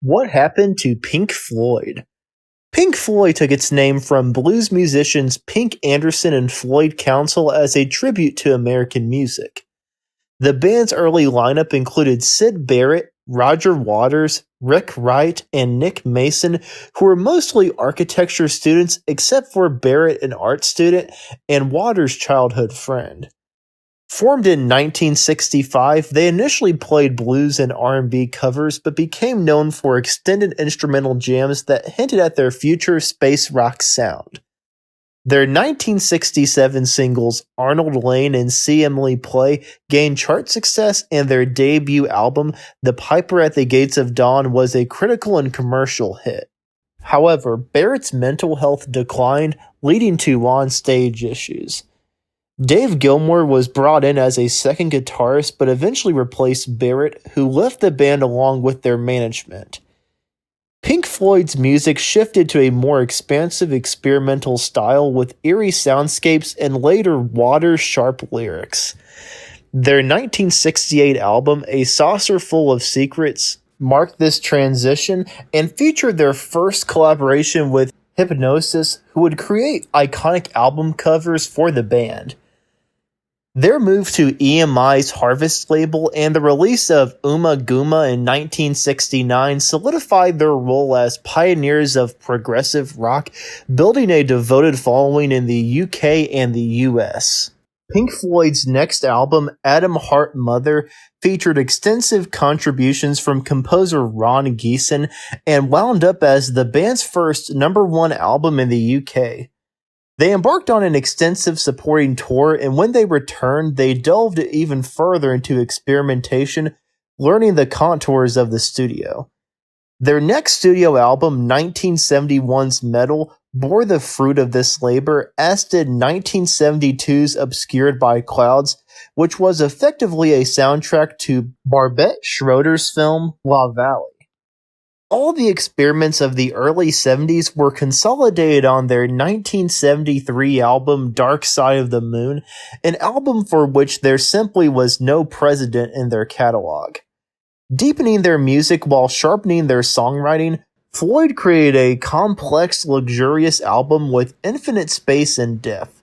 What happened to Pink Floyd? Pink Floyd took its name from blues musicians Pink Anderson and Floyd Council as a tribute to American music. The band's early lineup included Syd Barrett, Roger Waters, Rick Wright, and Nick Mason, who were mostly architecture students except for Barrett, an art student, and Waters' childhood friend. Formed in 1965, they initially played blues and R&B covers but became known for extended instrumental jams that hinted at their future space rock sound. Their 1967 singles Arnold Lane and See Emily Play gained chart success, and their debut album The Piper at the Gates of Dawn was a critical and commercial hit. However, Barrett's mental health declined, leading to on-stage issues. Dave Gilmour was brought in as a second guitarist but eventually replaced Barrett, who left the band along with their management. Pink Floyd's music shifted to a more expansive experimental style with eerie soundscapes and later Waters' sharp lyrics. Their 1968 album, A Saucer Full of Secrets, marked this transition and featured their first collaboration with Hipgnosis, who would create iconic album covers for the band. Their move to EMI's Harvest label and the release of Uma Guma in 1969 solidified their role as pioneers of progressive rock, building a devoted following in the UK and the US. Pink Floyd's next album, Atom Heart Mother, featured extensive contributions from composer Ron Geeson and wound up as the band's first #1 album in the UK. They embarked on an extensive supporting tour, and when they returned, they delved even further into experimentation, learning the contours of the studio. Their next studio album, 1971's Metal, bore the fruit of this labor, as did 1972's Obscured by Clouds, which was effectively a soundtrack to Barbette Schroeder's film La Valley. All the experiments of the early 70s were consolidated on their 1973 album Dark Side of the Moon, an album for which there simply was no precedent in their catalog. Deepening their music while sharpening their songwriting, Floyd created a complex, luxurious album with infinite space and depth.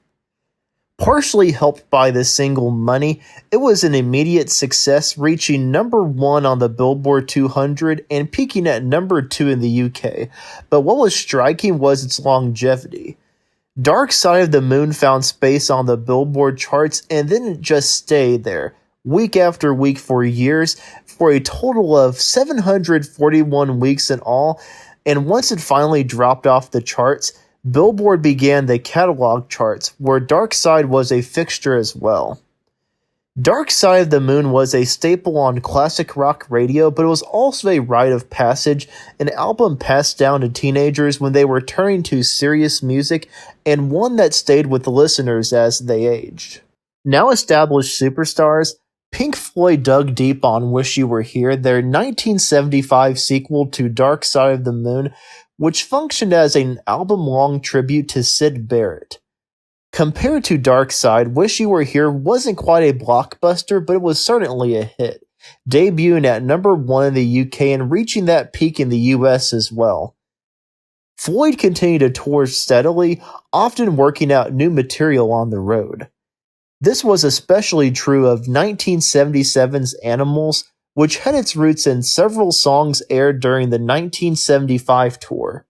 Partially helped by the single Money, it was an immediate success, reaching #1 on the Billboard 200 and peaking at #2 in the UK, but what was striking was its longevity. Dark Side of the Moon found space on the Billboard charts and didn't just stay there, week after week for years, for a total of 741 weeks in all, and once it finally dropped off the charts, Billboard began the catalog charts, where Dark Side was a fixture as well. Dark Side of the Moon was a staple on classic rock radio, but it was also a rite of passage, an album passed down to teenagers when they were turning to serious music, and one that stayed with the listeners as they aged. Now established superstars, Pink Floyd dug deep on Wish You Were Here, their 1975 sequel to Dark Side of the Moon, which functioned as an album-long tribute to Syd Barrett. Compared to Dark Side, Wish You Were Here wasn't quite a blockbuster, but it was certainly a hit, debuting at #1 in the UK and reaching that peak in the US as well. Floyd continued to tour steadily, often working out new material on the road. This was especially true of 1977's Animals, which had its roots in several songs aired during the 1975 tour.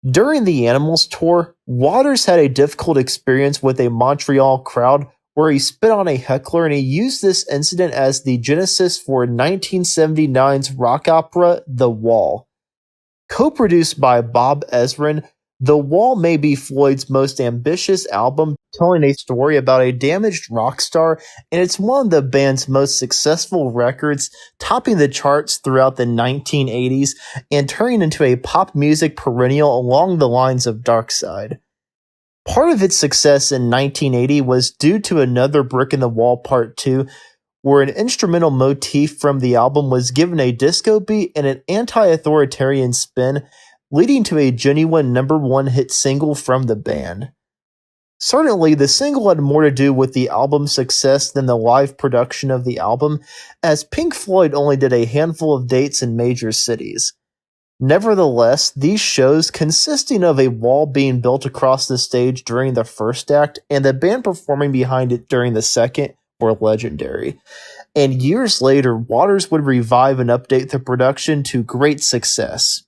During the Animals tour, Waters had a difficult experience with a Montreal crowd where he spit on a heckler, and he used this incident as the genesis for 1979's rock opera The Wall. Co-produced by Bob Ezrin, The Wall may be Floyd's most ambitious album, telling a story about a damaged rock star, and it's one of the band's most successful records, topping the charts throughout the 1980s and turning into a pop music perennial along the lines of Dark Side. Part of its success in 1980 was due to Another Brick in the Wall Part 2, where an instrumental motif from the album was given a disco beat and an anti-authoritarian spin, leading to a genuine #1 hit single from the band. Certainly, the single had more to do with the album's success than the live production of the album, as Pink Floyd only did a handful of dates in major cities. Nevertheless, these shows, consisting of a wall being built across the stage during the first act and the band performing behind it during the second, were legendary. And years later, Waters would revive and update the production to great success.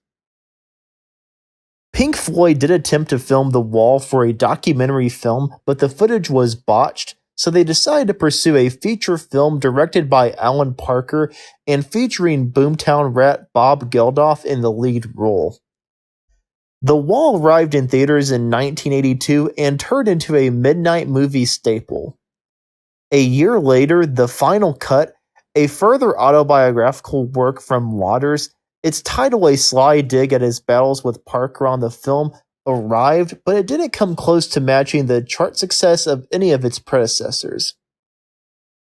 Pink Floyd did attempt to film The Wall for a documentary film, but the footage was botched, so they decided to pursue a feature film directed by Alan Parker and featuring Boomtown Rat Bob Geldof in the lead role. The Wall arrived in theaters in 1982 and turned into a midnight movie staple. A year later, The Final Cut, a further autobiographical work from Waters, its title a sly dig at his battles with Parker on the film, arrived, but it didn't come close to matching the chart success of any of its predecessors.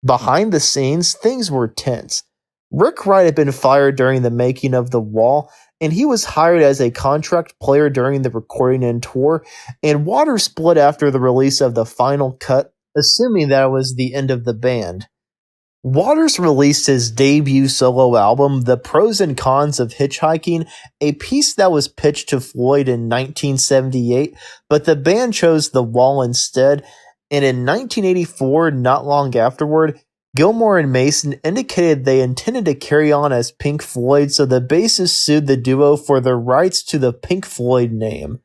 Behind the scenes, things were tense. Rick Wright had been fired during the making of The Wall, and he was hired as a contract player during the recording and tour, and Waters split after the release of The Final Cut, assuming that it was the end of the band. Waters released his debut solo album, The Pros and Cons of Hitchhiking, a piece that was pitched to Floyd in 1978, but the band chose The Wall instead, and in 1984, not long afterward, Gilmour and Mason indicated they intended to carry on as Pink Floyd, so the bassist sued the duo for the rights to the Pink Floyd name.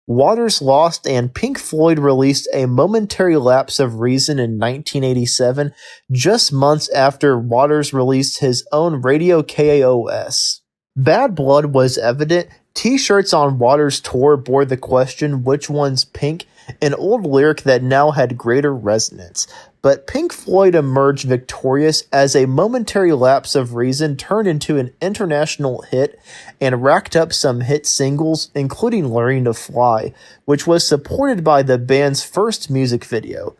Waters lost, and Pink Floyd released A Momentary Lapse of Reason in 1987, just months after Waters released his own Radio KAOS. Bad blood was evident. T-shirts on Waters' tour bore the question, "Which one's Pink?" an old lyric that now had greater resonance. But Pink Floyd emerged victorious as A Momentary Lapse of Reason turned into an international hit and racked up some hit singles, including Learning to Fly, which was supported by the band's first music video.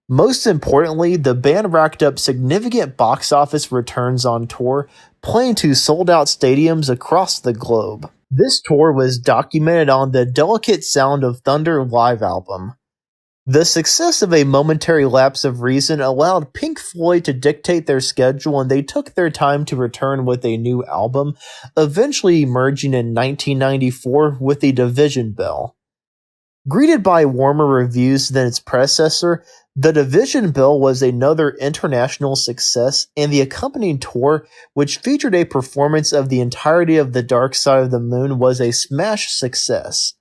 Most importantly, the band racked up significant box office returns on tour, playing to sold-out stadiums across the globe. This tour was documented on the Delicate Sound of Thunder live album. The success of A Momentary Lapse of Reason allowed Pink Floyd to dictate their schedule, and they took their time to return with a new album, eventually emerging in 1994 with The Division Bell. Greeted by warmer reviews than its predecessor, The Division Bell was another international success, and the accompanying tour, which featured a performance of the entirety of The Dark Side of the Moon, was a smash success.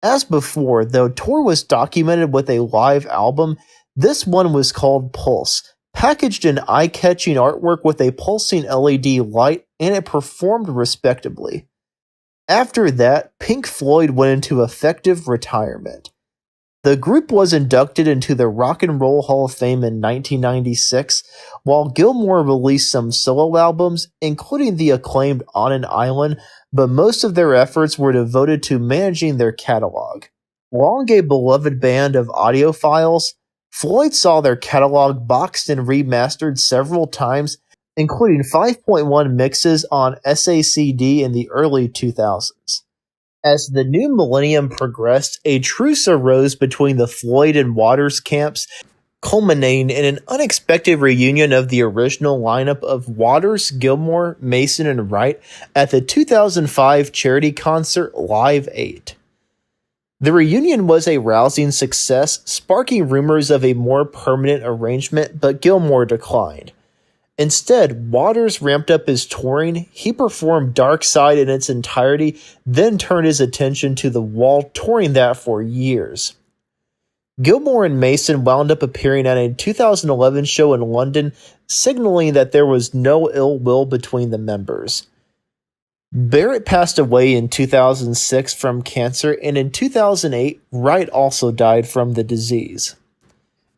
As before, the tour was documented with a live album. This one was called Pulse, packaged in eye-catching artwork with a pulsing LED light, and it performed respectably. After that, Pink Floyd went into effective retirement. The group was inducted into the Rock and Roll Hall of Fame in 1996, while Gilmour released some solo albums, including the acclaimed On an Island, but most of their efforts were devoted to managing their catalog. Long a beloved band of audiophiles, Floyd saw their catalog boxed and remastered several times, including 5.1 mixes on SACD in the early 2000s. As the new millennium progressed, a truce arose between the Floyd and Waters camps, culminating in an unexpected reunion of the original lineup of Waters, Gilmour, Mason, and Wright at the 2005 charity concert Live 8. The reunion was a rousing success, sparking rumors of a more permanent arrangement, but Gilmour declined. Instead, Waters ramped up his touring. He performed Dark Side in its entirety, then turned his attention to The Wall, touring that for years. Gilmour and Mason wound up appearing at a 2011 show in London, signaling that there was no ill will between the members. Barrett passed away in 2006 from cancer, and in 2008, Wright also died from the disease.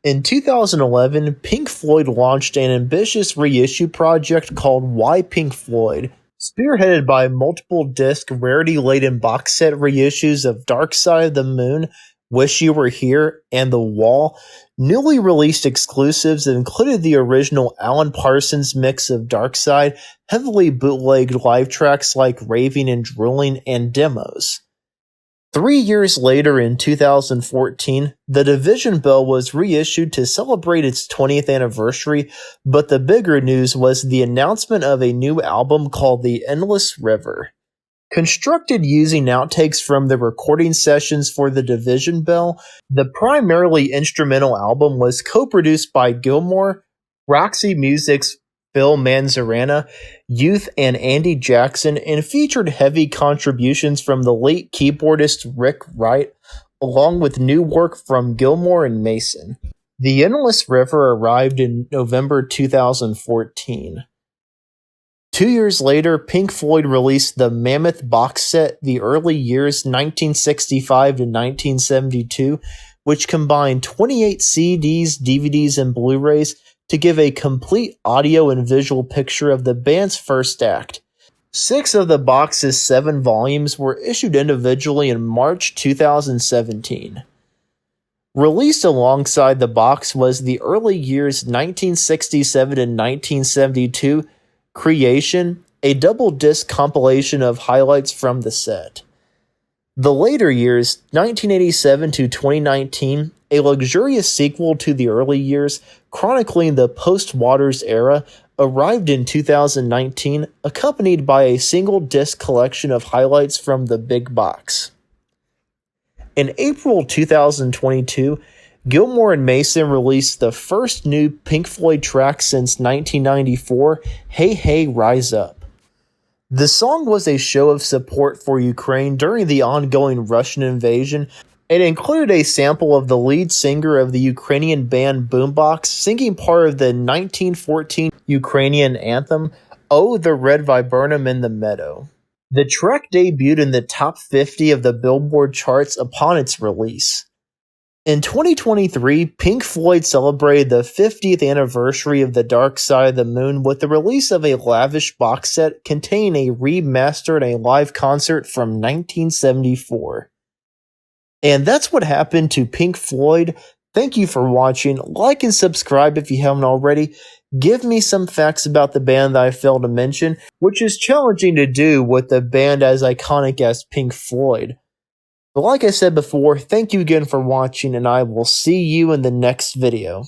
In 2011, Pink Floyd launched an ambitious reissue project called Why Pink Floyd, spearheaded by multiple disc, rarity-laden box set reissues of Dark Side of the Moon, Wish You Were Here, and The Wall. Newly released exclusives included the original Alan Parsons mix of Dark Side, heavily bootlegged live tracks like Raving and Drooling, and demos. 3 years later, in 2014, The Division Bell was reissued to celebrate its 20th anniversary, but the bigger news was the announcement of a new album called The Endless River. Constructed using outtakes from the recording sessions for the Division Bell, the primarily instrumental album was co-produced by Gilmour, Roxy Music's Bill Manzarana, Youth and Andy Jackson, and featured heavy contributions from the late keyboardist Rick Wright, along with new work from Gilmour and Mason. The Endless River arrived in November 2014. 2 years later, Pink Floyd released the Mammoth box set, The Early Years 1965 to 1972, which combined 28 CDs, DVDs, and Blu-rays to give a complete audio and visual picture of the band's first act. 6 of the box's 7 volumes were issued individually in March 2017. Released alongside the box was The Early Years 1967 to 1972, Creation, a double-disc compilation of highlights from the set. The Later Years, 1987 to 2019, a luxurious sequel to The Early Years, chronicling the post-Waters era, arrived in 2019, accompanied by a single-disc collection of highlights from the big box. In April 2022, Gilmour and Mason released the first new Pink Floyd track since 1994, Hey Hey Rise Up. The song was a show of support for Ukraine during the ongoing Russian invasion. It included a sample of the lead singer of the Ukrainian band Boombox singing part of the 1914 Ukrainian anthem, Oh, the Red Viburnum in the Meadow. The track debuted in the top 50 of the Billboard charts upon its release. In 2023, Pink Floyd celebrated the 50th anniversary of The Dark Side of the Moon with the release of a lavish box set containing a remaster and a live concert from 1974. And that's what happened to Pink Floyd. Thank you for watching. Like and subscribe if you haven't already. Give me some facts about the band that I failed to mention, which is challenging to do with a band as iconic as Pink Floyd. But like I said before, thank you again for watching, and I will see you in the next video.